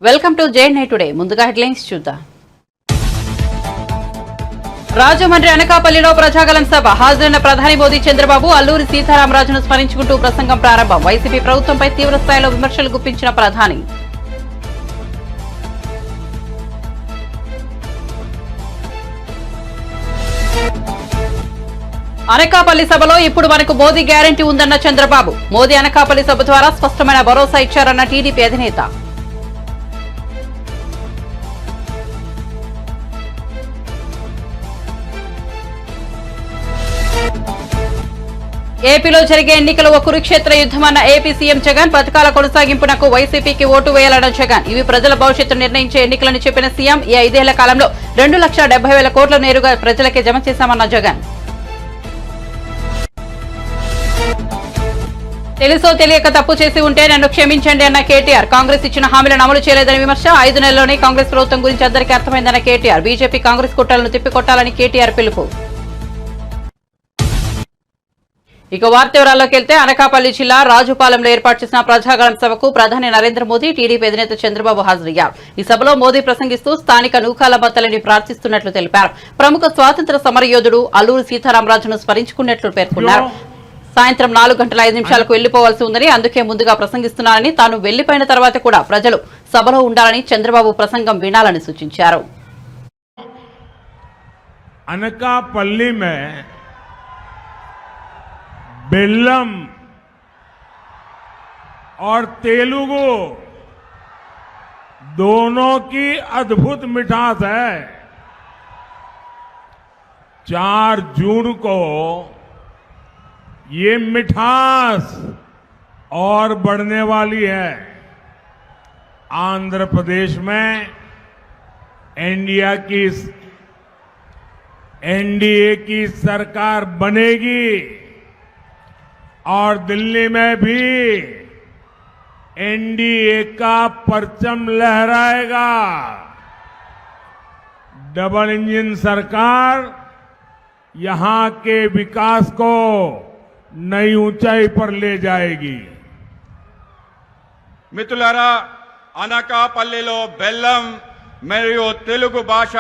Welcome to JNI today. ముందుగా headlines చూద్దాం. రాజమండ్రి అనకాపల్లిలో ప్రజాగలం సభ. హాజరైన ప్రధాని మోదీ చంద్రబాబు అల్లూరి సీతారామరాజును స్మరించుకుంటూ ప్రసంగం ప్రారంభం. వైసీపీ ప్రభుత్వంపై తీవ్ర స్థాయిలో విమర్శలు గుప్పించిన ప్రధాని. అనకాపల్లి సభలో ఇప్పుడు మనకు మోదీ గ్యారంటీ ఉందన్న చంద్రబాబు. మోదీ అనకాపల్లి సభ ద్వారా స్పష్టమైన భరోసా ఇచ్చారన్న టీడీపీ అధినేత. ఏపీలో జరిగే ఎన్నికలు ఓ కురుక్షేత్ర యుద్దమన్న ఏపీ సీఎం జగన్. పథకాల కొనసాగింపునకు వైసీపీకి ఓటు వేయాలన్న జగన్. ఇవి ప్రజల భవిష్యత్తు నిర్ణయించే ఎన్నికలని చెప్పిన సీఎం. ఈ 5 ఏళ్ల కాలంలో 2,70,000 కోట్లు నేరుగా ప్రజలకే జమ చేశామన్న జగన్. తెలుసో తెలియక తప్పు చేసి ఉంటే నన్ను క్షమించండి అన్న కేటీఆర్. కాంగ్రెస్ ఇచ్చిన హామీలను అమలు చేయలేదని విమర్శ. 5 నెలల్లోనే కాంగ్రెస్ ప్రభుత్వం గురించి అందరికీ అర్థమైందన్న కేటీఆర్. బీజేపీ కాంగ్రెస్ కుట్రలను తిప్పికొట్టాలని కేటీఆర్ పిలుపు. ఇక వార్త వివరాల్లోకి వెళ్తే అనకాపల్లి జిల్లా రాజుపాలెంలో ఏర్పాటు చేసిన ప్రజాగలం సభకు ప్రధాని నరేంద్ర మోదీ, టీడీపీ అధినేత చంద్రబాబు హాజరయ్యారు. ఈ సభలో మోదీ ప్రసంగిస్తూ స్థానిక నూకాల బత్తలని ప్రార్థిస్తున్నట్లు తెలిపారు. ప్రముఖ స్వాతంత్ర సమరయోధుడు అల్లూరి సీతారామరాజును స్మరించుకున్నట్లు పేర్కొన్నారు. సాయంత్రం 4:05 వెళ్లిపోవాల్సి ఉందని, అందుకే ముందుగా ప్రసంగిస్తున్నారని, తాను వెళ్లిపోయిన తర్వాత కూడా ప్రజలు సభలో ఉండాలని, చంద్రబాబు ప్రసంగం వినాలని సూచించారు. అనకాపల్లి में बेल्लम और तेलुगु दोनों की अद्भुत मिठास है। 4 जून को ये मिठास और बढ़ने वाली है। आंध्र प्रदेश में एनडीए की सरकार बनेगी और दिल्ली में भी एनडीए का परचम लहराएगा। डबल इंजन सरकार यहां के विकास को नई ऊंचाई पर ले जाएगी। మిత్రులారా, అనకాపల్లిలో బెల్లం మరియు తెలుగు భాష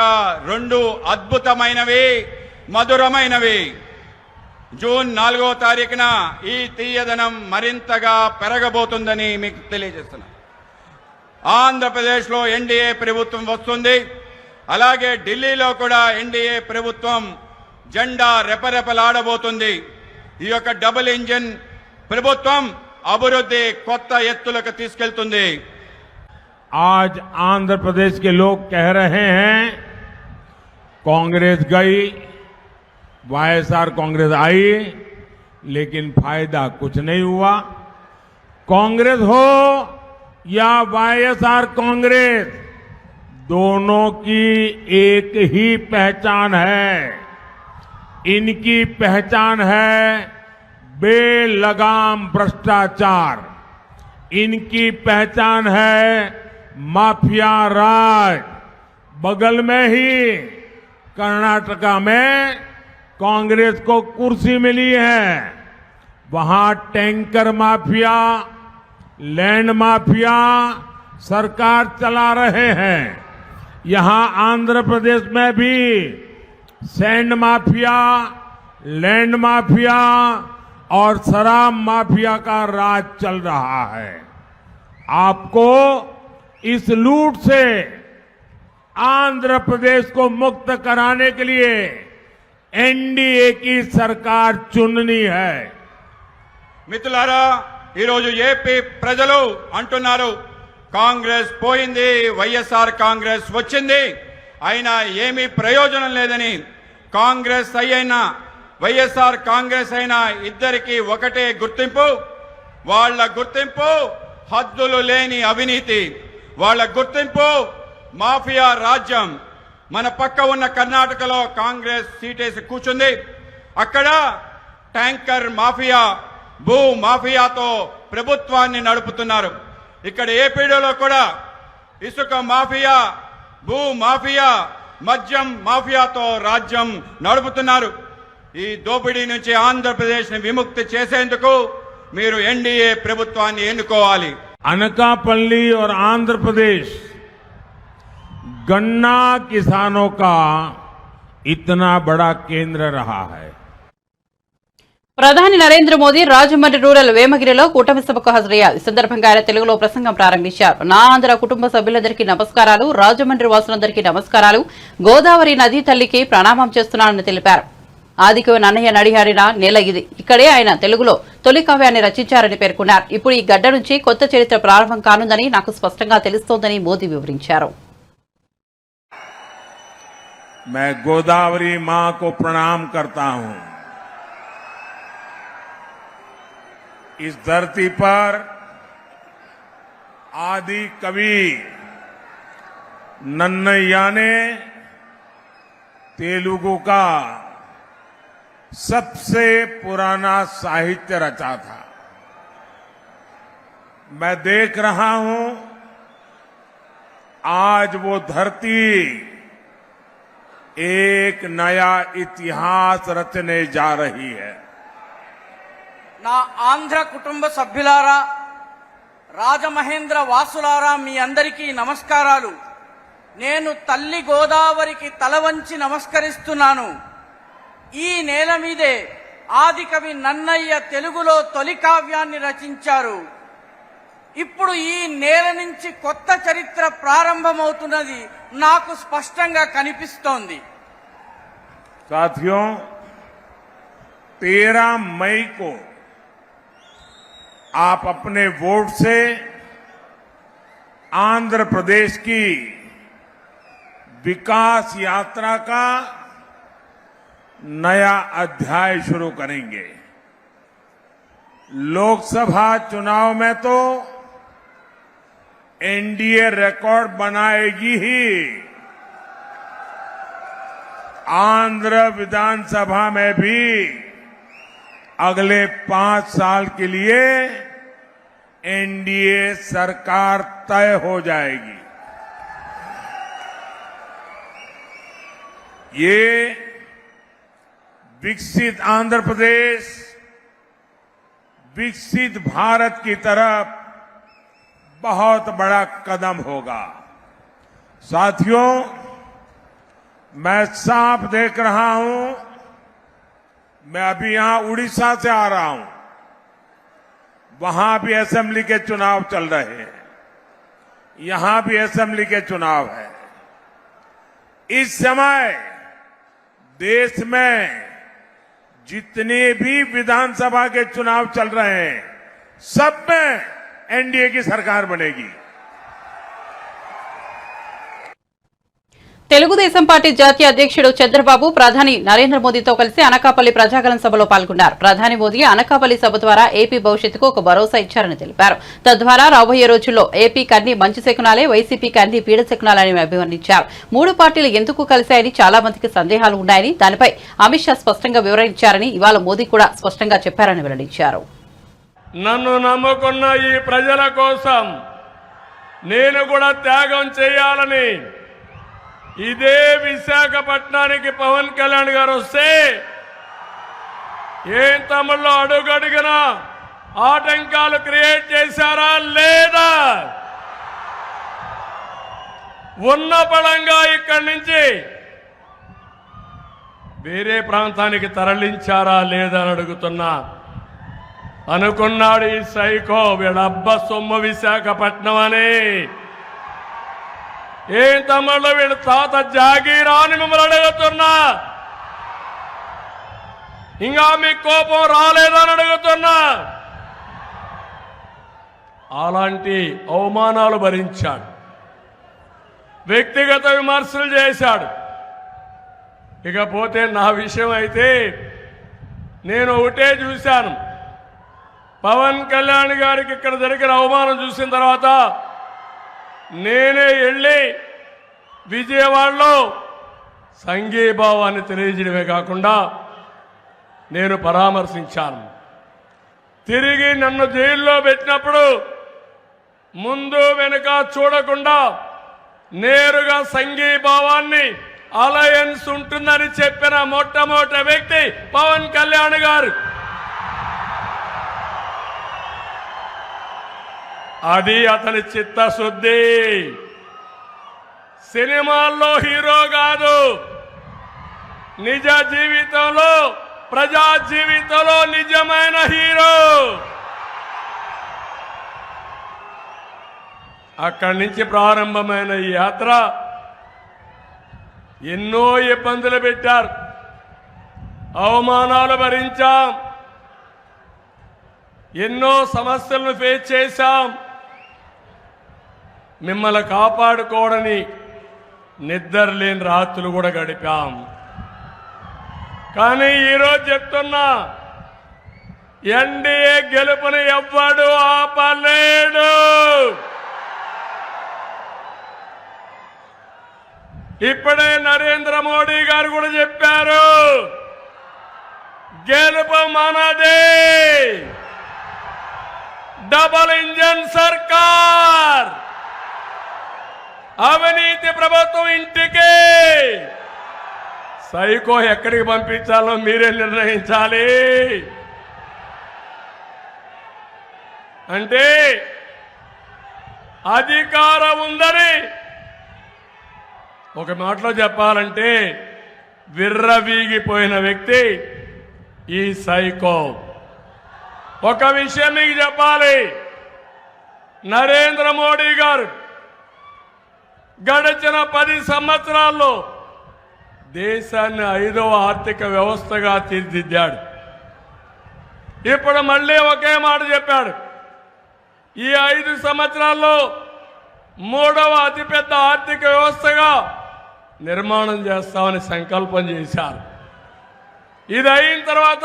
రెండు అద్భుతమైనవి, మధురమైనవి. జూన్ 4వ తారీఖున ఈ తీయదనం మరింతగా పెరగబోతుందని మీకు తెలియజేస్తున్నా. ఆంధ్రప్రదేశ్లో ఎన్డీఏ ప్రభుత్వం వస్తుంది. అలాగే ఢిల్లీలో కూడా ఎన్డీఏ ప్రభుత్వం జెండా రెపరెపలాడబోతుంది. ఈ యొక్క డబుల్ ఇంజిన్ ప్రభుత్వం అభివృద్ధి కొత్త ఎత్తులకు తీసుకెళ్తుంది. आज आंध्र प्रदेश के लोग कह रहे हैं कांग्रेस गई, वाईएसआर कांग्रेस आई, लेकिन फायदा कुछ नहीं हुआ। कांग्रेस हो या वाईएसआर कांग्रेस, दोनों की एक ही पहचान है। इनकी पहचान है बेलगाम भ्रष्टाचार। इनकी पहचान है माफिया राज। बगल में ही कर्नाटका में कांग्रेस को कुर्सी मिली है, वहां टैंकर माफिया, लैंड माफिया सरकार चला रहे हैं। यहां आंध्र प्रदेश में भी सैंड माफिया, लैंड माफिया और शराब माफिया का राज चल रहा है। आपको इस लूट से आंध्र प्रदेश को मुक्त कराने के लिए एनडीए की सरकार चुननी है। మిత్రులారా, ఈరోజు ఏపీ ప్రజలు అంటున్నారు కాంగ్రెస్ పోయింది, వైఎస్ఆర్ కాంగ్రెస్ వచ్చింది, అయినా ఏమీ ప్రయోజనం లేదని. కాంగ్రెస్ అయినా వైఎస్ఆర్ కాంగ్రెస్ అయినా ఇద్దరికి ఒకటే గుర్తింపు. వాళ్ళ గుర్తింపు హద్దులు లేని అవినీతి. వాళ్ళ గుర్తింపు మాఫియా రాజ్యం. మన పక్క ఉన్న కర్ణాటకలో కాంగ్రెస్ సీటేసి కూర్చుంది. అక్కడ ట్యాంకర్ మాఫియా, భూ మాఫియాతో ప్రభుత్వాన్ని నడుపుతున్నారు. ఇక్కడ ఏపీలో కూడా ఇసుక మాఫియా, భూ మాఫియా, మద్యం మాఫియాతో రాజ్యం నడుపుతున్నారు. ఈ దోపిడీ నుంచి ఆంధ్రప్రదేశ్ ని విముక్తి చేసేందుకు మీరు ఎన్డీఏ ప్రభుత్వాన్ని ఎన్నుకోవాలి. अनकापल्ली और आंध्र प्रदेश गन्ना किसानों का इतना बड़ा केंद्र रहा है। ప్రధాని నరేంద్ర మోదీ రాజమండ్రి రూరల్ వేమగిరిలో కూటమి సభకు హాజరయ్యారు. ఈ సందర్భంగా ఆయన తెలుగులో ప్రసంగం ప్రారంభించారు. నా ఆంధ్ర కుటుంబ సభ్యులందరికీ నమస్కారాలు, రాజమండ్రి వాసులందరికీ నమస్కారాలు, గోదావరి నదీ తల్లికి ప్రణామం చేస్తున్నానని తెలిపారు. ఆదికవి నన్నయ్య నడియాడిన నేల ఇది. ఇక్కడే ఆయన తెలుగులో తొలి కావ్యాన్ని రచించారని పేర్కొన్నారు. ఇప్పుడు ఈ గడ్డ నుంచి కొత్త చరిత్ర ప్రారంభం కానుందని నాకు స్పష్టంగా తెలుస్తోందని మోదీ వివరించారు. मैं गोदावरी मां को प्रणाम करता हूं। इस धरती पर आदि कवि नन्नैया ने तेलुगु का सबसे पुराना साहित्य रचा था। मैं देख रहा हूं आज वो धरती एक नया इतिहास रचने जा रही है। నా ఆంధ్ర కుటుంబ సభ్యులారా, రాజమహేంద్ర వాసులారా, మీ అందరికీ నమస్కారాలు. నేను తల్లి గోదావరికి తల వంచి నమస్కరిస్తున్నాను. ఈ నేల మీదే ఆదికవి నన్నయ్య తెలుగులో తొలి కావ్యాన్ని రచించారు. ఇప్పుడు ఈ నేల నుంచి కొత్త చరిత్ర ప్రారంభమవుతున్నది నాకు స్పష్టంగా కనిపిస్తోంది. साथियों, 13 मई को आप अपने वोट से आंध्र प्रदेश की विकास यात्रा का नया अध्याय शुरू करेंगे। लोकसभा चुनाव में तो एनडीए रिकॉर्ड बनाएगी ही, आंध्र विधानसभा में भी अगले 5 साल के लिए एनडीए सरकार तय हो जाएगी। ये विकसित आंध्र प्रदेश, विकसित भारत की तरफ बहुत बड़ा कदम होगा। साथियों, मैं साफ देख रहा हूं, मैं अभी यहां उड़ीसा से आ रहा हूं, वहां भी असेंबली के चुनाव चल रहे हैं, यहां भी असेंबली के चुनाव है। इस समय देश में जितने भी विधानसभा के चुनाव चल रहे हैं, सब में एनडीए की सरकार बनेगी। తెలుగుదేశం పార్టీ జాతీయ అధ్యక్షుడు చంద్రబాబు ప్రధాని నరేంద్ర మోదీతో కలిసి అనకాపల్లి ప్రజాగళం సభలో పాల్గొన్నారు. ప్రధాని మోదీ అనకాపల్లి సభ ద్వారా ఏపీ భవిష్యత్తుకు ఒక భరోసా ఇచ్చారని తెలిపారు. తద్వారా రాబోయే రోజుల్లో ఏపీకి అన్ని మంచి శకునాలే, వైసీపీకి అన్ని పీడ శకునాలని అభివర్ణించారు. 3 పార్టీలు ఎందుకు కలిశాయని చాలా మందికి సందేహాలు ఉన్నాయని, దానిపై అమిత్ షా స్పష్టంగా వివరించారని, ఇవాళ మోదీ కూడా స్పష్టంగా చెప్పారని వెల్లడించారు. నన్ను నమ్ముకున్న ఈ ప్రజల కోసం నేను కూడా త్యాగం చేయాలని, ఇదే విశాఖపట్నానికి పవన్ కళ్యాణ్ గారు వస్తే ఏం తమిళలో అడుగడుగున ఆటంకాలు క్రియేట్ చేశారా లేదా, ఉన్న బలంగా ఇక్కడి నుంచి వేరే ప్రాంతానికి తరలించారా లేదా అని అడుగుతున్నా. అనుకున్నాడు ఈ సైకో వీళ్ళబ్బ సొమ్ము విశాఖపట్నం అని. ఏం తమ్ముళ్ళు వీళ్ళ తాత జాగీరా అని మిమ్మల్ని అడుగుతున్నా. ఇంకా మీకు కోపం రాలేదని అడుగుతున్నా. అలాంటి అవమానాలు భరించాడు, వ్యక్తిగత విమర్శలు చేశాడు. ఇకపోతే నా విషయం అయితే నేను ఒకటే చూశాను, పవన్ కళ్యాణ్ గారికి ఇక్కడ జరిగిన అవమానం చూసిన తర్వాత నేనే వెళ్ళి విజయవాడలో సంఘీభావాన్ని తెలియజేయడమే కాకుండా నేను పరామర్శించాను. తిరిగి నన్ను జైల్లో పెట్టినప్పుడు ముందు వెనుక చూడకుండా నేరుగా సంఘీభావాన్ని అలయన్స్ ఉంటుందని చెప్పిన మొట్టమొదటి వ్యక్తి పవన్ కళ్యాణ్ గారు. అది అతని చిత్తశుద్ధి. సినిమాల్లో హీరో కాదు, నిజ జీవితంలో ప్రజా జీవితంలో నిజమైన హీరో. అక్కడి నుంచి ప్రారంభమైన ఈ యాత్ర ఎన్నో ఇబ్బందులు పెట్టారు, అవమానాలు భరించాం, ఎన్నో సమస్యలను ఫేస్ చేశాం. మిమ్మల్ని కాపాడుకోవడని నిద్రలేని రాత్రులు కూడా గడిపాం. కానీ ఈరోజు చెప్తున్నా, ఎన్డీఏ గెలుపుని ఎవ్వడు ఆపలేడు. ఇప్పుడే నరేంద్ర మోడీ గారు కూడా చెప్పారు, గెలుపు మనదే, డబల్ ఇంజన్ సర్కార్, అవినీతి ప్రభుత్వం ఇంటికి. సైకో ఎక్కడికి పంపించాలో మీరే నిర్ణయించాలి. అంటే అధికారం ఉందని ఒక మాటలో చెప్పాలంటే విర్రవీగిపోయిన వ్యక్తి ఈ సైకో. ఒక విషయం మీకు చెప్పాలి, నరేంద్ర మోడీ గారు గడిచిన 10 సంవత్సరాల్లో దేశాన్ని 5వ ఆర్థిక వ్యవస్థగా తీర్చిదిద్దాడు. ఇప్పుడు మళ్ళీ ఒకే మాట చెప్పాడు, ఈ 5 సంవత్సరాల్లో 3వ అతిపెద్ద ఆర్థిక వ్యవస్థగా నిర్మాణం చేస్తామని సంకల్పం చేశారు. ఇది అయిన తర్వాత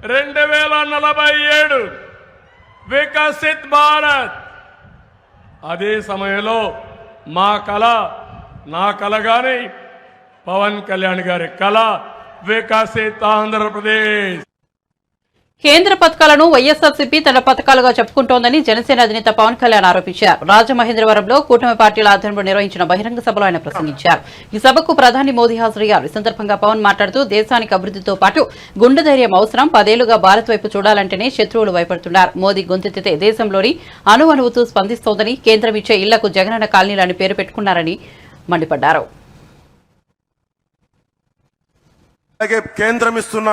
2047 వికసిత్ భారత్. అదే సమయంలో మా కళ, నా కళ గాని పవన్ కళ్యాణ్ గారి కళ వికసిత్ ఆంధ్రప్రదేశ్. కేంద్ర పథకాలను వైఎస్ఆర్సీపీ తన పథకాలుగా చెప్పుకుంటోందని జనసేన అధినేత పవన్ కళ్యాణ్ ఆరోపించారు. రాజమహేంద్రవరంలో కూటమి పార్టీల ఆధ్వర్యంలో నిర్వహించిన బహిరంగ సభలో ఆయన ప్రసంగించారు. ఈ సభకు ప్రధాని మోదీ హాజరయ్యారు. ఈ సందర్భంగా పవన్ మాట్లాడుతూ, దేశానికి అభివృద్ధితో పాటు గుండె ధైర్యం అవసరం. 10 ఏళ్లుగా భారత్ వైపు చూడాలంటేనే శత్రువులు భయపడుతున్నారు. మోదీ గొంతెత్తితే దేశంలోని అణువణువుతూ స్పందిస్తోందని, కేంద్రం ఇచ్చే ఇళ్లకు జగనన్న కాలనీలని పేరు పెట్టుకున్నారని మండిపడ్డారు. అలాగే కేంద్రం ఇస్తున్న,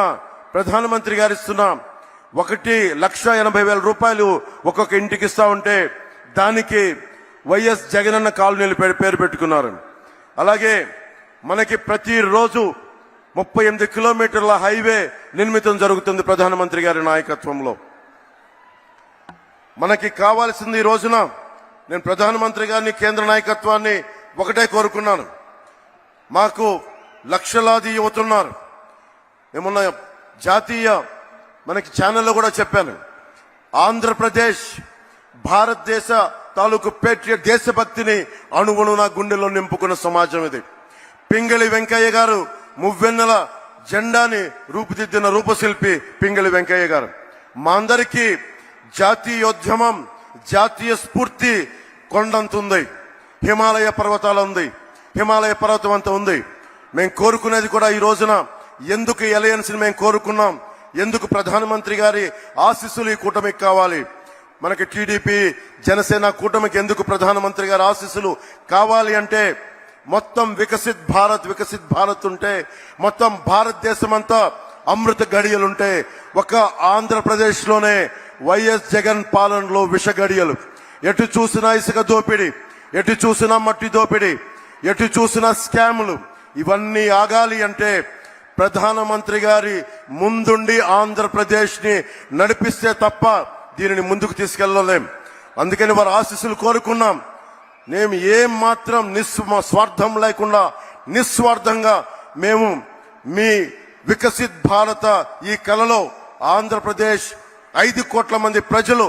ప్రధానమంత్రి గారు ఇస్తున్న 1,80,000 రూపాయలు ఒక్కొక్క ఇంటికి ఇస్తా ఉంటే దానికి వైఎస్ జగనన్న కాలనీలు పేరు పెట్టుకున్నారు. అలాగే మనకి ప్రతిరోజు 38 కిలోమీటర్ల హైవే నిర్మితం జరుగుతుంది ప్రధానమంత్రి గారి నాయకత్వంలో. మనకి కావాల్సింది ఈ రోజున, నేను ప్రధానమంత్రి గారిని, కేంద్ర నాయకత్వాన్ని ఒకటే కోరుకున్నాను, మాకు లక్షలాది యువతున్నారు. ఏమన్నా జాతీయ మనకి ఛానల్లో కూడా చెప్పాను, ఆంధ్రప్రదేశ్ భారతదేశ తాలూకు పేట్రియట్ దేశభక్తిని అణువణువున గుండెలో నింపుకున్న సమాజం ఇది. పింగళి వెంకయ్య గారు మువ్వెన్నెల జెండాని రూపుదిద్దిన రూపశిల్పి పింగళి వెంకయ్య గారు. మా అందరికీ జాతీయోద్యమం, జాతీయ స్ఫూర్తి కొండంత ఉంది, హిమాలయ పర్వతాల ఉంది, హిమాలయ పర్వతం అంతా ఉంది. మేము కోరుకునేది కూడా ఈ రోజున, ఎందుకు అలయన్స్ ని మేము కోరుకున్నాం, ఎందుకు ప్రధానమంత్రి గారి ఆశీస్సులు ఈ కూటమికి కావాలి, మనకి టీడీపీ జనసేన కూటమికి ఎందుకు ప్రధానమంత్రి గారి ఆశీస్సులు కావాలి అంటే, మొత్తం వికసిత్ భారత్ ఉంటే, మొత్తం భారతదేశం అంతా అమృత గడియలుంటే, ఒక ఆంధ్రప్రదేశ్ లోనే వైఎస్ జగన్ పాలనలో విష గడియలు. ఎటు చూసినా ఇసుక దోపిడీ, ఎటు చూసినా మట్టి దోపిడీ, ఎటు చూసినా స్కాములు. ఇవన్నీ ఆగాలి అంటే ప్రధానమంత్రి గారి ముందుండి ఆంధ్రప్రదేశ్ ని నడిపిస్తే తప్ప దీనిని ముందుకు తీసుకెళ్లలేం. అందుకని వారి ఆశీస్సులు కోరుకున్నాం. మేము ఏం మాత్రం స్వార్థం లేకుండా నిస్వార్థంగా మేము మీ వికసిత్ భారత ఈ కలలో ఆంధ్రప్రదేశ్ 5 కోట్ల మంది ప్రజలు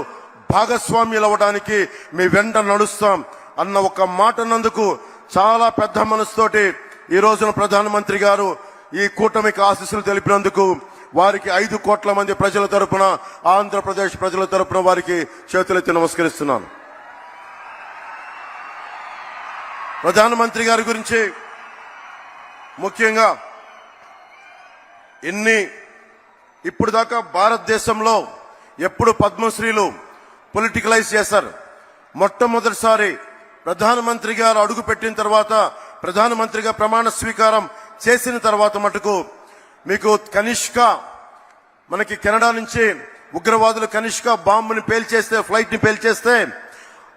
భాగస్వామ్యులు అవ్వడానికి మీ వెంట నడుస్తాం అన్న ఒక మాట నందుకు చాలా పెద్ద మనసుతోటి ఈ రోజున ప్రధానమంత్రి గారు ఈ కూటమికి ఆశీస్సులు తెలిపినందుకు వారికి 5 కోట్ల మంది ప్రజల తరపున, ఆంధ్రప్రదేశ్ ప్రజల తరపున వారికి చేతులెత్తి నమస్కరిస్తున్నాను. ప్రధానమంత్రి గారి గురించి ముఖ్యంగా ఇప్పుడు దాకా భారతదేశంలో ఎప్పుడు పద్మశ్రీలు పొలిటికలైజ్ చేశారు. మొట్టమొదటిసారి ప్రధానమంత్రి గారు అడుగు పెట్టిన తర్వాత, ప్రధానమంత్రిగా ప్రమాణ స్వీకారం చేసిన తర్వాత మటుకు మీకు కనిష్క, మనకి కెనడా నుంచి ఉగ్రవాదులు కనిష్క బాంబుని పేల్చేస్తే, ఫ్లైట్ ని పేల్చేస్తే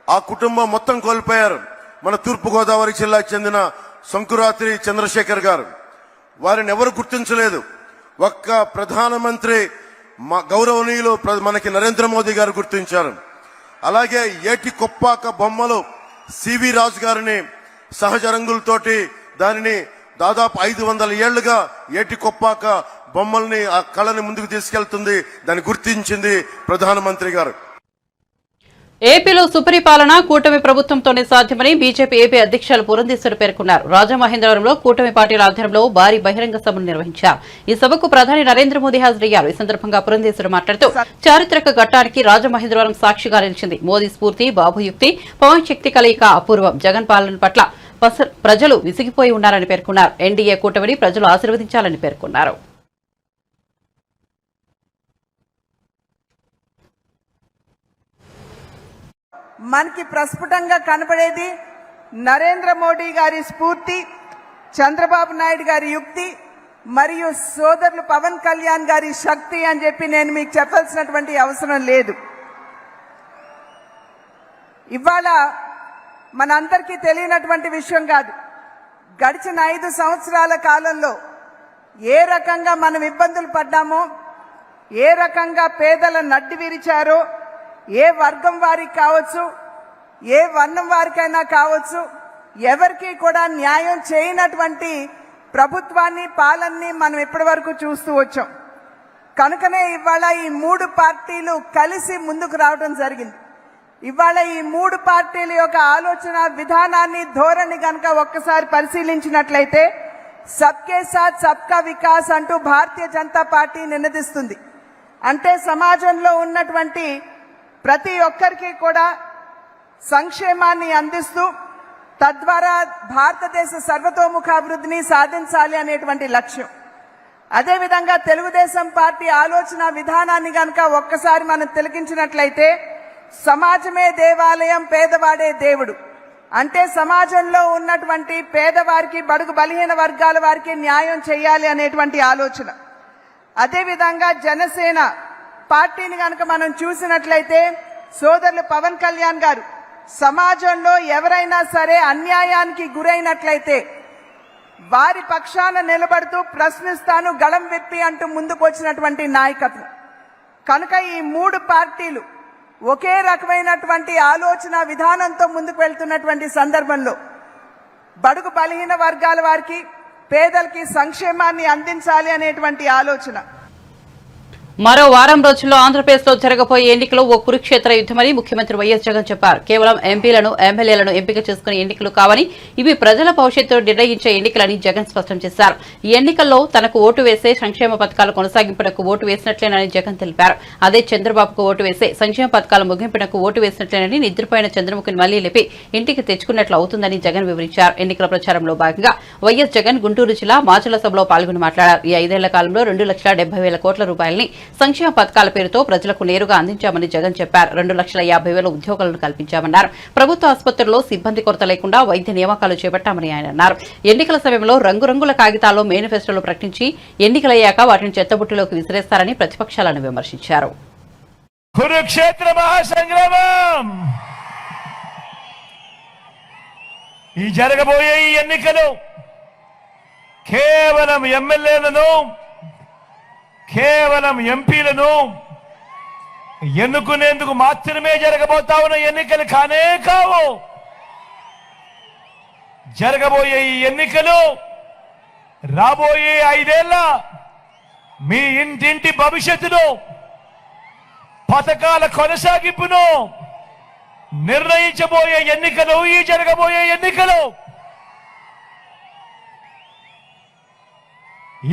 ఆ కుటుంబం మొత్తం కోల్పోయారు. మన తూర్పుగోదావరి జిల్లాకు చెందిన శంకురాత్రి చంద్రశేఖర్ గారు. వారిని ఎవరు గుర్తించలేదు. ఒక్క ప్రధానమంత్రి గౌరవనీయులు మనకి నరేంద్ర మోదీ గారు గుర్తించారు. అలాగే ఏటి కొప్పాక బొమ్మలు సివి రాజు గారిని సహజ రంగులతోటి దానిని దాదాపు 500 ఏళ్లుగా ఏటి కొప్పాక బొమ్మల్ని, ఆ కళని ముందుకు తీసుకెళ్తుంది. దాన్ని గుర్తించింది ప్రధానమంత్రి గారు. ఏపీలో సుపరిపాలన కూటమి ప్రభుత్వంతోనే సాధ్యమని బీజేపీ ఏపీ అధ్యక్షులు పురంధేశ్వరి పేర్కొన్నారు. రాజమహేంద్రవరంలో కూటమి పార్టీల ఆధ్వర్యంలో భారీ బహిరంగ సభను నిర్వహించారు. ఈ సభకు ప్రధాని నరేంద్ర మోదీ హాజరయ్యారు. ఈ సందర్భంగా పురంధేశ్వరి మాట్లాడుతూ చారిత్రక ఘట్టానికి రాజమహేంద్రవరం సాక్షిగా నిలిచింది. మోదీ స్ఫూర్తి, బాబు యుక్తి, పవన్ శక్తి కలయిక అపూర్వం. జగన్ పాలన పట్ల ప్రజలు విసిగిపోయి ఉన్నారని పేర్కొన్నారు. ఎన్డీఏ కూటమిని ప్రజలు ఆశీర్వదించాలని పేర్కొన్నారు. మనకి ప్రస్ఫుటంగా కనపడేది నరేంద్ర మోడీ గారి స్ఫూర్తి, చంద్రబాబు నాయుడు గారి యుక్తి మరియు సోదరులు పవన్ కళ్యాణ్ గారి శక్తి అని చెప్పి నేను మీకు చెప్పాల్సినటువంటి అవసరం లేదు. ఇవాళ మనందరికీ తెలియనటువంటి విషయం కాదు, గడిచిన 5 సంవత్సరాల కాలంలో ఏ రకంగా మనం ఇబ్బందులు పడ్డామో, ఏ రకంగా పేదల నడ్డి విరిచారో, ఏ వర్గం వారికి కావచ్చు, ఏ వర్ణం వారికైనా కావచ్చు, ఎవరికి కూడా న్యాయం చేయనటువంటి ప్రభుత్వాన్ని, పాలనని మనం ఇప్పటి వరకు చూస్తూ వచ్చాం. కనుకనే ఇవాళ ఈ 3 పార్టీలు కలిసి ముందుకు రావడం జరిగింది. ఇవాళ ఈ 3 పార్టీల యొక్క ఆలోచన విధానాన్ని, ధోరణి కనుక ఒక్కసారి పరిశీలించినట్లయితే సబ్కే సాత్ సబ్కా వికాస్ అంటూ భారతీయ జనతా పార్టీ నినదిస్తుంది. అంటే సమాజంలో ఉన్నటువంటి ప్రతి ఒక్కరికి కూడా సంక్షేమాన్ని అందిస్తూ తద్వారా భారతదేశ సర్వతోముఖాభివృద్ధిని సాధించాలి అనేటువంటి లక్ష్యం. అదేవిధంగా తెలుగుదేశం పార్టీ ఆలోచన విధానాన్ని కనుక ఒక్కసారి మనం తిలకించినట్లయితే సమాజమే దేవాలయం, పేదవాడే దేవుడు. అంటే సమాజంలో ఉన్నటువంటి పేదవారికి, బడుగు బలహీన వర్గాల వారికి న్యాయం చేయాలి అనేటువంటి ఆలోచన. అదేవిధంగా జనసేన పార్టీని కనుక మనం చూసినట్లయితే సోదరులు పవన్ కళ్యాణ్ గారు సమాజంలో ఎవరైనా సరే అన్యాయానికి గురైనట్లయితే వారి పక్షాన నిలబడుతూ ప్రశ్నిస్తాను, గళం విప్పి అంటూ ముందుకు వచ్చినటువంటి నాయకత్వం. కనుక ఈ 3 పార్టీలు ఒకే రకమైనటువంటి ఆలోచన విధానంతో ముందుకు వెళ్తున్నటువంటి సందర్భంలో బడుగు బలహీన వర్గాల వారికి, పేదలకి సంక్షేమాన్ని అందించాలి అనేటువంటి ఆలోచన. మరో వారం రోజుల్లో ఆంధ్రప్రదేశ్లో జరగబోయే ఎన్నికలు ఓ కురుక్షేత్ర యుద్దమని ముఖ్యమంత్రి వైఎస్ జగన్ చెప్పారు. కేవలం ఎంపీలను, ఎమ్మెల్యేలను ఎంపిక చేసుకునే ఎన్నికలు కావని, ఇవి ప్రజల భవిష్యత్తు నిర్ణయించే ఎన్నికలని జగన్ స్పష్టం చేశారు. ఈ ఎన్నికల్లో తనకు ఓటు వేసే సంక్షేమ పథకాల కొనసాగింపునకు ఓటు వేసినట్లేనని జగన్ తెలిపారు. అదే చంద్రబాబుకు ఓటు వేసే సంక్షేమ పథకాల ముగింపునకు ఓటు వేసినట్లేనని, నిద్రపోయిన చంద్రముఖిని మళ్లీ లేపి ఇంటికి తెచ్చుకున్నట్లు అవుతుందని జగన్ వివరించారు. ఎన్నికల ప్రచారంలో భాగంగా వైఎస్ జగన్ గుంటూరు జిల్లా మాచల సభలో పాల్గొని మాట్లాడారు. ఈ 5 ఏళ్ల కాలంలో 2,70,000 కోట్ల రూపాయలని సంక్షేమ పథకాల పేరుతో ప్రజలకు నేరుగా అందించామని జగన్ చెప్పారు. 2,50,000 ఉద్యోగాలను కల్పించామన్నారు. ప్రభుత్వ ఆసుపత్రుల్లో సిబ్బంది కొరత లేకుండా వైద్య నియామకాలు చేపట్టామని ఆయన అన్నారు. ఎన్నికల సమయంలో రంగురంగుల కాగితాల్లో మేనిఫెస్టోలు ప్రకటించి ఎన్నికలయ్యాక వాటిని చెత్తబుట్టిలోకి విసిరేస్తారని ప్రతిపక్షాలను విమర్శించారు. కురుక్షేత్ర మహాసంగ్రామం, ఈ జరగబోయే ఈ ఎన్నికలు కేవలం ఎమ్మెల్యేలను, కేవలం ఎంపీలను ఎన్నుకునేందుకు మాత్రమే జరగబోతా ఉన్న ఎన్నికలు కానే కావు. జరగబోయే ఈ ఎన్నికలు రాబోయే 5 ఏళ్ల మీ ఇంటింటి భవిష్యత్తును, పథకాల కొనసాగింపును నిర్ణయించబోయే ఎన్నికలు ఈ జరగబోయే ఎన్నికలు.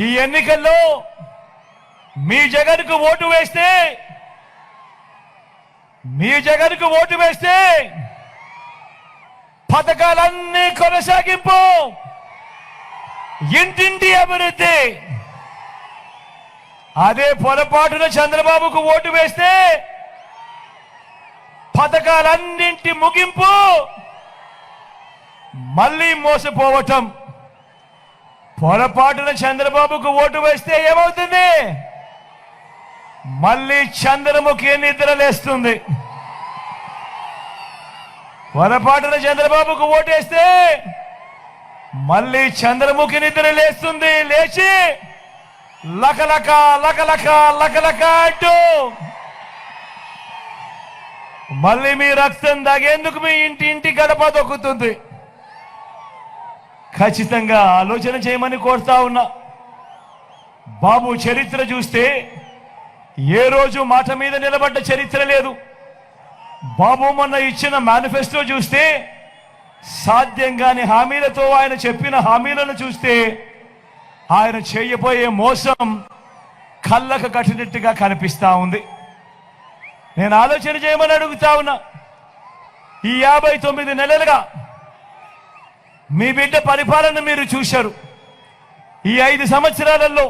ఈ ఎన్నికల్లో మీ జగన్కు ఓటు వేస్తే పథకాలన్నీ కొనసాగింపు, ఇంటింటి అభివృద్ధి. అదే పొరపాటున చంద్రబాబుకు ఓటు వేస్తే పథకాలన్నింటినీ వీటి ముగింపు మళ్ళీ మోసపోవటం. పొరపాటున చంద్రబాబుకు ఓటు వేస్తే ఏమవుతుంది? మళ్ళీ చంద్రముఖి నిద్రలేస్తుంది. పొరపాటున చంద్రబాబుకు ఓటేస్తే మళ్ళీ చంద్రముఖి నిద్రలేస్తుంది. లేచి లకలక లకలక లకలక అంటూ మళ్ళీ మీ రక్తం దాగేందుకు మీ ఇంటి గడప దొక్కుతుంది. ఖచ్చితంగా ఆలోచన చేయమని కోరుతా ఉన్నా. బాబు చరిత్ర చూస్తే ఏ రోజు మాట మీద నిలబడ్డ చరిత్ర లేదు. బాబు మొన్న ఇచ్చిన మేనిఫెస్టో చూస్తే సాధ్యం కాని హామీలతో ఆయన చెప్పిన హామీలను చూస్తే ఆయన చేయబోయే మోసం కళ్ళకు కట్టినట్టుగా కనిపిస్తా ఉంది. నేను ఆలోచన చేయమని అడుగుతా ఉన్నా. ఈ 59 నెలలుగా మీ బిడ్డ పరిపాలన మీరు చూశారు. ఈ 5 సంవత్సరాలలో,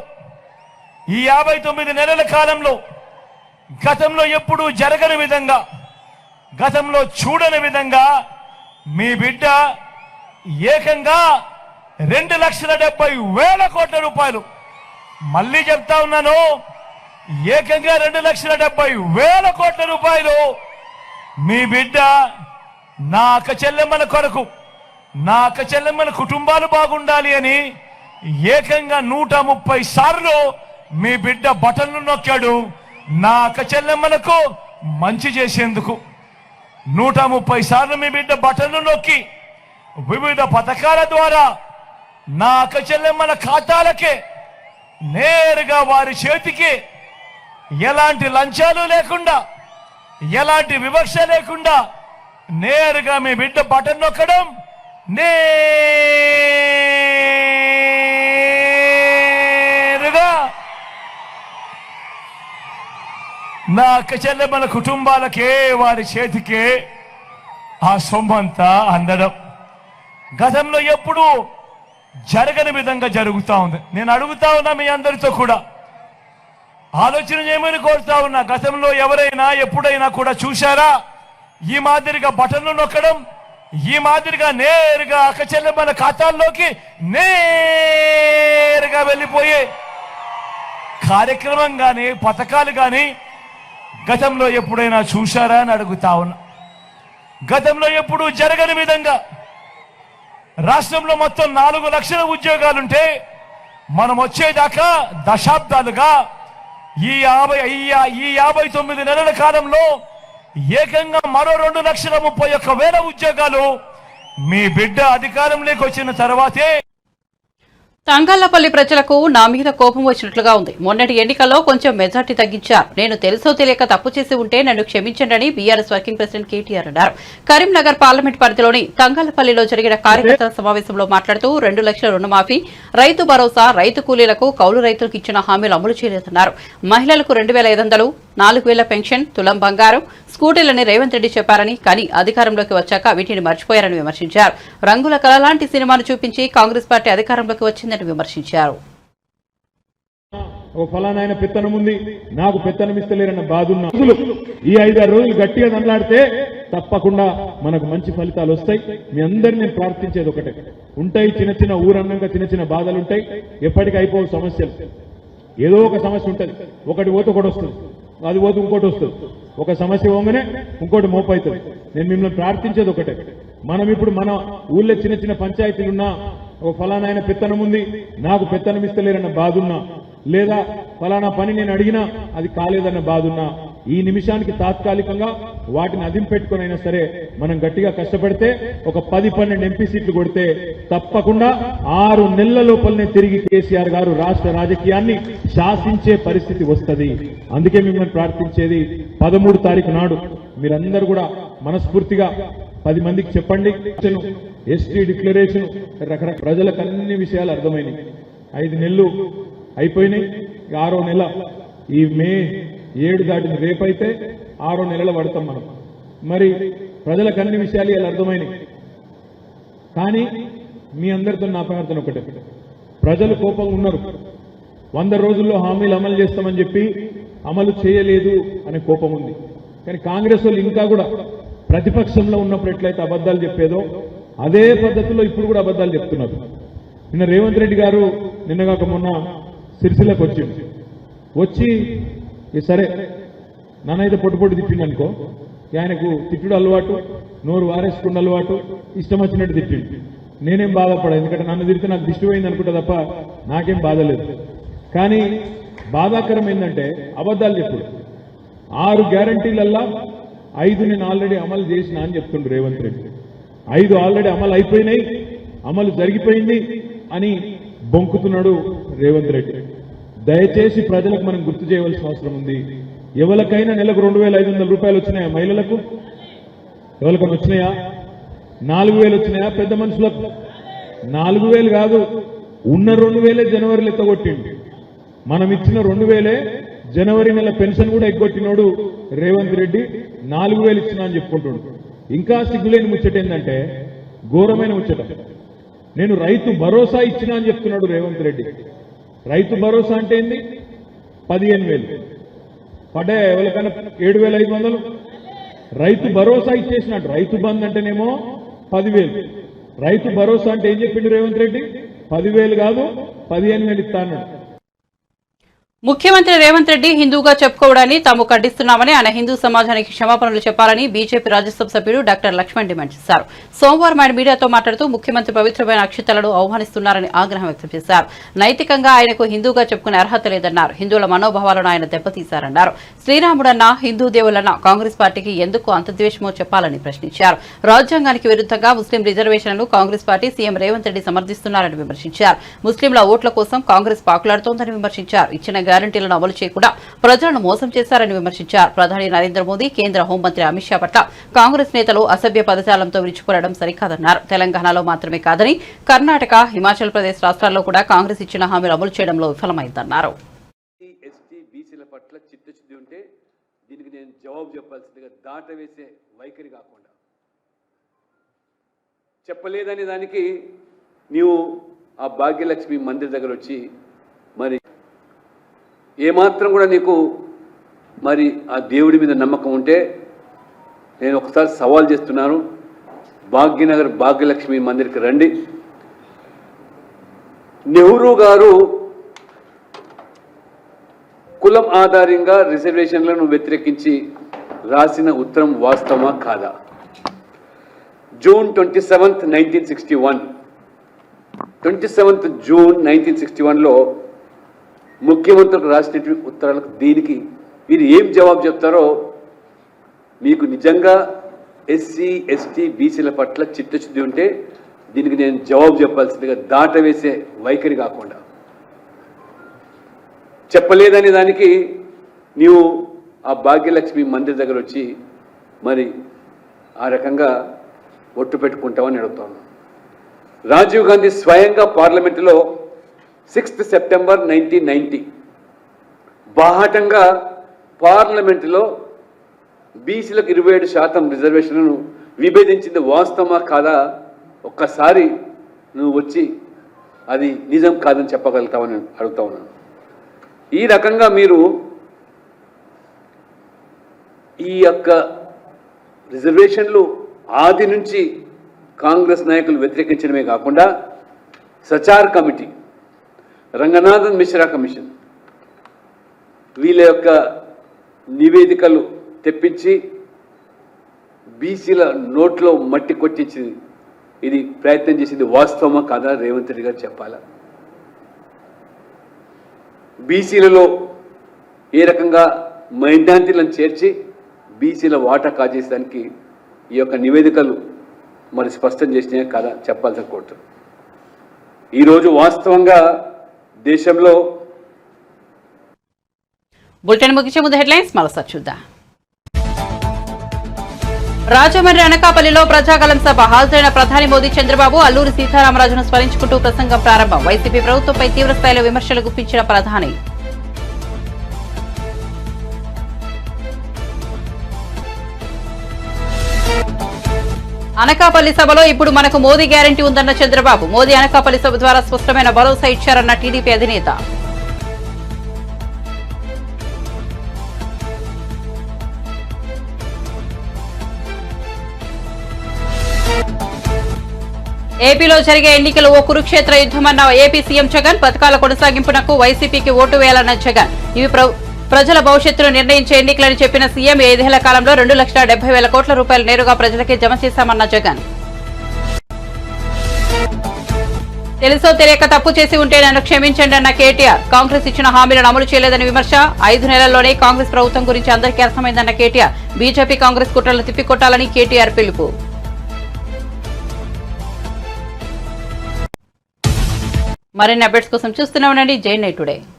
ఈ 59 నెలల కాలంలో గతంలో ఎప్పుడూ జరగని విధంగా, గతంలో చూడని విధంగా మీ బిడ్డ ఏకంగా 2,70,000 కోట్ల రూపాయలు, మళ్ళీ చెప్తా ఉన్నాను, ఏకంగా 2,70,000 కోట్ల రూపాయలు మీ బిడ్డ నా అక్క చెల్లెమ్మల కొరకు, నా అక్క చెల్లెమ్మల కుటుంబాలు బాగుండాలి అని ఏకంగా 130 సార్లు మీ బిడ్డ బటన్లు నొక్కాడు. నా అక్క చెల్లెమ్మలకు మంచి చేసేందుకు 130 సార్లు మీ బిడ్డ బటన్లు నొక్కి వివిధ పథకాల ద్వారా నా అక్క చెల్లెమ్మల ఖాతాలకే నేరుగా వారి చేతికి ఎలాంటి లంచాలు లేకుండా, ఎలాంటి వివక్ష లేకుండా నేరుగా మీ బిడ్డ బటన్ నొక్కడం, నేరుగా నా అక్క చెల్లెమ్మల కుటుంబాలకే వారి చేతికే ఆ సొమ్మంతా అందడం గతంలో ఎప్పుడూ జరగని విధంగా జరుగుతా ఉంది. నేను అడుగుతా ఉన్నా మీ అందరితో కూడా ఆలోచన చేయమని కోరుతా ఉన్నా. గతంలో ఎవరైనా ఎప్పుడైనా కూడా చూశారా ఈ మాదిరిగా బటన్లు నొక్కడం, ఈ మాదిరిగా నేరుగా అక్క చెల్లెమ్మల ఖాతాల్లోకి నేరుగా వెళ్ళిపోయే కార్యక్రమం కానీ పథకాలు కానీ గతంలో ఎప్పుడైనా చూశారా అని అడుగుతా ఉన్నా. గతంలో ఎప్పుడూ జరగని విధంగా రాష్ట్రంలో మొత్తం 4 లక్షల ఉద్యోగాలుంటే మనం వచ్చేదాకా దశాబ్దాలుగా ఈ 59 నెలల కాలంలో ఏకంగా మరో 2,31,000 ఉద్యోగాలు మీ బిడ్డ అధికారంలోకి వచ్చిన తర్వాతే. తంగళ్లపల్లి ప్రజలకు నా మీద కోపం వచ్చినట్లుగా ఉంది. మొన్నటి ఎన్నికల్లో కొంచెం మెజార్టీ తగ్గించారు. నేను తెలుసో తెలియక తప్పు చేసి ఉంటే నన్ను క్షమించండి బీఆర్ఎస్ వర్కింగ్ ప్రెసిడెంట్ కేటీఆర్ అన్నారు. కరీంనగర్ పార్లమెంట్ పరిధిలోని తంగళ్లపల్లిలో జరిగిన కార్యకర్తల సమావేశంలో మాట్లాడుతూ 2 లక్షల రుణమాఫీ, రైతు భరోసా, రైతు కూలీలకు, కౌలు రైతులకు ఇచ్చిన హామీలు అమలు చేయలేదన్నారు. మహిళలకు 2,500, 4,000 పెన్షన్, తులం బంగారం, స్కూటీలని రేవంత్ రెడ్డి చెప్పారని, కానీ అధికారంలోకి వచ్చాక వీటిని మర్చిపోయారని విమర్శించారు. రంగుల కళ లాంటి సినిమాను చూపించి కాంగ్రెస్ పార్టీ అధికారంలోకి వచ్చిందని విమర్శించారు. ఓ ఫలానాయన పెత్తనం ఉంది, నాకు పెత్తనం ఇస్తలేరన్న బాధున్న ఈ 5-6 రోజులు గట్టిగా దండాడితే తప్పకుండా మనకు మంచి ఫలితాలు వస్తాయి. మీ అందరినీ నేను ప్రార్థించేది ఒకటే, ఉంటాయి చిన్న చిన్న ఊరన్నంగా చిన్న చిన్న బాధలు ఉంటాయి, ఎప్పటికీ అయిపోవు సమస్యలు. ఏదో ఒక సమస్య ఉంటుంది, ఒకటి పోతే ఒకటి వస్తుంది, అది పోతే ఇంకోటి వస్తుంది, ఒక సమస్య పోగానే ఇంకోటి మోపవుతుంది. నేను మిమ్మల్ని ప్రార్థించేది ఒకటే, మనం ఇప్పుడు మన ఊళ్ళో చిన్న చిన్న పంచాయతీలున్నా ఒక ఫలానాయన పెత్తనం ఉంది, నాకు పెత్తనం ఇస్తలేరన్న బాధున్నా, లేదా ఫలానా పని నేను అడిగినా అది కాలేదన్న బాధున్నా, ఈ నిమిషానికి తాత్కాలికంగా వాటిని అదిం పెట్టుకునైనా సరే మనం గట్టిగా కష్టపడితే ఒక 10-12 ఎంపీ సీట్లు కొడితే తప్పకుండా 6 నెలల లోపలనే తిరిగి కేసీఆర్ గారు రాష్ట్ర రాజకీయాన్ని శాసించే పరిస్థితి వస్తుంది. అందుకే మిమ్మల్ని ప్రార్థించేది 13 తారీఖు నాడు మీరందరూ కూడా మనస్ఫూర్తిగా 10 మందికి చెప్పండి. ఎస్టీ డిక్లరేషన్ రకరకాల ప్రజలకు అన్ని విషయాలు అర్థమైనాయి. 5 నెలలు అయిపోయినాయి, 6వ నెల ఈ మే 7 దాటిన రేపైతే 6వ నెలలు పడతాం మనం. మరి ప్రజలకు అన్ని విషయాలు ఇలా అర్థమైనాయి. కానీ మీ అందరితో నా ప్రార్థన ఒకటే, ప్రజలు కోపంగా ఉన్నారు. 100 రోజుల్లో హామీలు అమలు చేస్తామని చెప్పి అమలు చేయలేదు అనే కోపం ఉంది. కానీ కాంగ్రెస్ వాళ్ళు ఇంకా కూడా ప్రతిపక్షంలో ఉన్నప్పుడు ఎట్లయితే అబద్ధాలు చెప్పేదో అదే పద్ధతిలో ఇప్పుడు కూడా అబద్ధాలు చెప్తున్నారు. నిన్న రేవంత్ రెడ్డి గారు నిన్నగాక మొన్న సిరిసిల్లకు వచ్చి సరే నన్నైతే పొట్టు తిట్టిండు అనుకో, ఆయనకు తిట్టుడు అలవాటు, నోరు వారేసుకున్న అలవాటు, ఇష్టం వచ్చినట్టు తిట్టిండు. నేనేం బాధపడా, ఎందుకంటే నన్ను తిరిగితే నాకు దిష్టి పోయింది అనుకుంటా తప్ప నాకేం బాధ లేదు. కానీ బాధాకరం ఏంటంటే అబద్ధాలు చెప్పుడు. 6 గ్యారంటీలల్లా 5 నేను ఆల్రెడీ అమలు చేసిన అని చెప్తుండ్రు రేవంత్ రెడ్డి. 5 ఆల్రెడీ అమలు అయిపోయినాయి, అమలు జరిగిపోయింది అని బొంకుతున్నాడు రేవంత్ రెడ్డి. దయచేసి ప్రజలకు మనం గుర్తు చేయవలసిన అవసరం ఉంది. ఎవరికైనా నెలకు 2,500 రూపాయలు వచ్చినాయా? మహిళలకు ఎవరికైనా వచ్చినాయా? 4,000 వచ్చినాయా? పెద్ద మనుషులకు 4,000 కాదు, ఉన్న 2,000 జనవరిలో ఎత్తగొట్టిండు. మనం ఇచ్చిన 2,000 జనవరి నెల పెన్షన్ కూడా ఎగ్గొట్టినోడు రేవంత్ రెడ్డి. 4,000 ఇచ్చినా అని చెప్పుకుంటున్నాడు. ఇంకా సిగ్గులేని ముచ్చట ఏంటంటే, ఘోరమైన ముచ్చట, నేను రైతు భరోసా ఇచ్చినా అని చెప్తున్నాడు రేవంత్ రెడ్డి. రైతు భరోసా అంటే ఏంది? 15,000 పడ్డాయా? ఎవరికైనా 7,500? రైతు భరోసా ఇచ్చేసినట్టు. రైతు బంద్ అంటేనేమో 10,000. రైతు భరోసా అంటే ఏం చెప్పిండు రేవంత్ రెడ్డి? 10,000 కాదు 15,000 ఇస్తా అన్నాడు. ముఖ్యమంత్రి రేవంత్ రెడ్డి హిందూగా చెప్పుకోవడాన్ని తాము ఖండిస్తున్నామని, ఆయన హిందూ సమాజానికి క్షమాపణలు చెప్పాలని బీజేపీ రాజ్యసభ సభ్యుడు డాక్టర్ లక్ష్మణ్ డిమాండ్ చేశారు. సోమవారం ఆయన మీడియాతో మాట్లాడుతూ ముఖ్యమంత్రి పవిత్రమైన అక్షతలను ఆహ్వానిస్తున్నారని ఆగ్రహం వ్యక్తం చేశారు. నైతికంగా ఆయనకు హిందూగా చెప్పుకునే అర్హత లేదన్నారు. హిందువుల మనోభావాలను ఆయన దెబ్బతీశారన్నారు. శ్రీరాముడన్న, హిందూ దేవులన్న కాంగ్రెస్ పార్టీకి ఎందుకు అంత ద్వేషమో చెప్పాలని ప్రశ్నించారు. రాజ్యాంగానికి విరుద్ధంగా ముస్లిం రిజర్వేషన్లను కాంగ్రెస్ పార్టీ సీఎం రేవంత్ రెడ్డి సమర్థిస్తున్నారని విమర్శించారు. ముస్లింల ఓట్ల కోసం కాంగ్రెస్ పాకులాడుతోందని విమర్శించారు. ఇచ్చిన గ్యారంటీలను అమలు చేయకుండా ప్రజలను మోసం చేశారని విమర్శించారు. ప్రధాని నరేంద్ర మోదీ, కేంద్ర హోంమంత్రి అమిత్ షా పట్ల కాంగ్రెస్ నేతలు అసభ్య పదజాలంతో విరుచుకుపడడం సరికాదన్నారు. తెలంగాణలో మాత్రమే కాదని కర్ణాటక, హిమాచల్ ప్రదేశ్ రాష్ట్రాల్లో కూడా కాంగ్రెస్ ఇచ్చిన హామీలు అమలు చేయడంలో విఫలమైందన్నారు. ఎస్టీ బీసీల పట్ల చిత్తశుద్ధి ఉంటే దీనికి నేను జవాబు చెప్పాల్సిందిగా దాటవేసే వైఖరి కాకుండా, చెప్పలేదనే దానికి నీవు ఆ భాగ్యలక్ష్మి మందిర్ దగ్గర వచ్చి మరి ఏమాత్రం కూడా నీకు మరి ఆ దేవుడి మీద నమ్మకం ఉంటే నేను ఒకసారి సవాల్ చేస్తున్నాను. భాగ్యనగర్ భాగ్యలక్ష్మి మందిర్కి రండి. నెహ్రూ గారు కులం ఆధారంగా రిజర్వేషన్లను వ్యతిరేకించి రాసిన ఉత్తరం వాస్తవమా కాదా? జూన్ 27, 1961 27th జూన్ 1961లో ముఖ్యమంత్రులకు రాసినటువంటి ఉత్తరాలకు దీనికి మీరు ఏం జవాబు చెప్తారో, మీకు నిజంగా ఎస్సీ ఎస్టీ బీసీల పట్ల చిత్తశుద్ధి ఉంటే దీనికి నేను జవాబు చెప్పాల్సిందిగా దాటవేసే వైఖరి కాకుండా, చెప్పలేదనే దానికి నీవు ఆ భాగ్యలక్ష్మి మందిర్ దగ్గర వచ్చి మరి ఆ రకంగా ఒట్టు పెట్టుకుంటామని అడుగుతాను. రాజీవ్ గాంధీ స్వయంగా పార్లమెంటులో 6th సెప్టెంబర్ 1990 బాహాటంగా పార్లమెంటులో బీసీలకు 27% రిజర్వేషన్లను విభేదించింది వాస్తవమా కాదా? ఒక్కసారి నువ్వు వచ్చి అది నిజం కాదని చెప్పగలుగుతావని అడుగుతా ఉన్నాను. ఈ రకంగా మీరు ఈ యొక్క రిజర్వేషన్లు ఆది నుంచి కాంగ్రెస్ నాయకులు వ్యతిరేకించడమే కాకుండా సచార్ కమిటీ, రంగనాథన్ మిశ్రా కమిషన్ వీళ్ళ యొక్క నివేదికలు తెప్పించి బీసీల నోట్లో మట్టి కొట్టించింది. ఇది ప్రయత్నం చేసింది వాస్తవమా కాదా రేవంత్ రెడ్డి గారు చెప్పాలా? బీసీలలో ఏ రకంగా మైనారిటీలను చేర్చి బీసీల వాటా కాజేసడానికి ఈ యొక్క నివేదికలు మరి స్పష్టం చేసినాయా కాదా చెప్పాల్సిన కోరుతారు. ఈరోజు వాస్తవంగా దేశంలో బులెటిన్ ముగించే ముందు హెడ్లైన్స్ మరోసారి చూద్దాం. రాజమండ్రి అనకాపల్లిలో ప్రజాగలం సభ హాజరైన ప్రధాని మోదీ, చంద్రబాబు అల్లూరి సీతారామరాజును స్మరించుకుంటూ ప్రసంగం ప్రారంభం. వైసీపీ ప్రభుత్వంపై తీవ్రస్థాయిలో విమర్శలు గుప్పించిన ప్రధాని. అనకాపల్లి సభలో ఇప్పుడు మనకు మోదీ గ్యారంటీ ఉందన్న చంద్రబాబు. మోదీ అనకాపల్లి సభ ద్వారా స్పష్టమైన భరోసా ఇచ్చారన్న టీడీపీ అధినేత. ఏపీలో జరిగే ఎన్నికలు ఓ కురుక్షేత్ర యుద్ధమన్న ఏపీ సీఎం జగన్. పథకాల కొనసాగింపునకు వైసీపీకి ఓటు వేయాలన్న జగన్. ఇవి ప్రజల భవిష్యత్తును నిర్ణయించే ఎన్నికలని చెప్పిన సీఎం 5 ఏళ్ల కాలంలో 2,70,000 కోట్ల రూపాయలు నేరుగా ప్రజలకే జమ చేశామన్న జగన్. తెలుసో తెలియక తప్పు చేసి ఉంటే నన్ను క్షమించండి అన్న కేటీఆర్. కాంగ్రెస్ ఇచ్చిన హామీలను అమలు చేయలేదని విమర్శ. 5 నెలల్లోనే కాంగ్రెస్ ప్రభుత్వం గురించి అందరికీ అర్థమైందన్న కేటీఆర్. బీజేపీ కాంగ్రెస్ కుట్రలు తిప్పికొట్టాలని కేటీఆర్ పిలుపు. మరిన్ని అప్డేట్స్ కోసం చూస్తూనే ఉండండి జై నైట్ టుడే.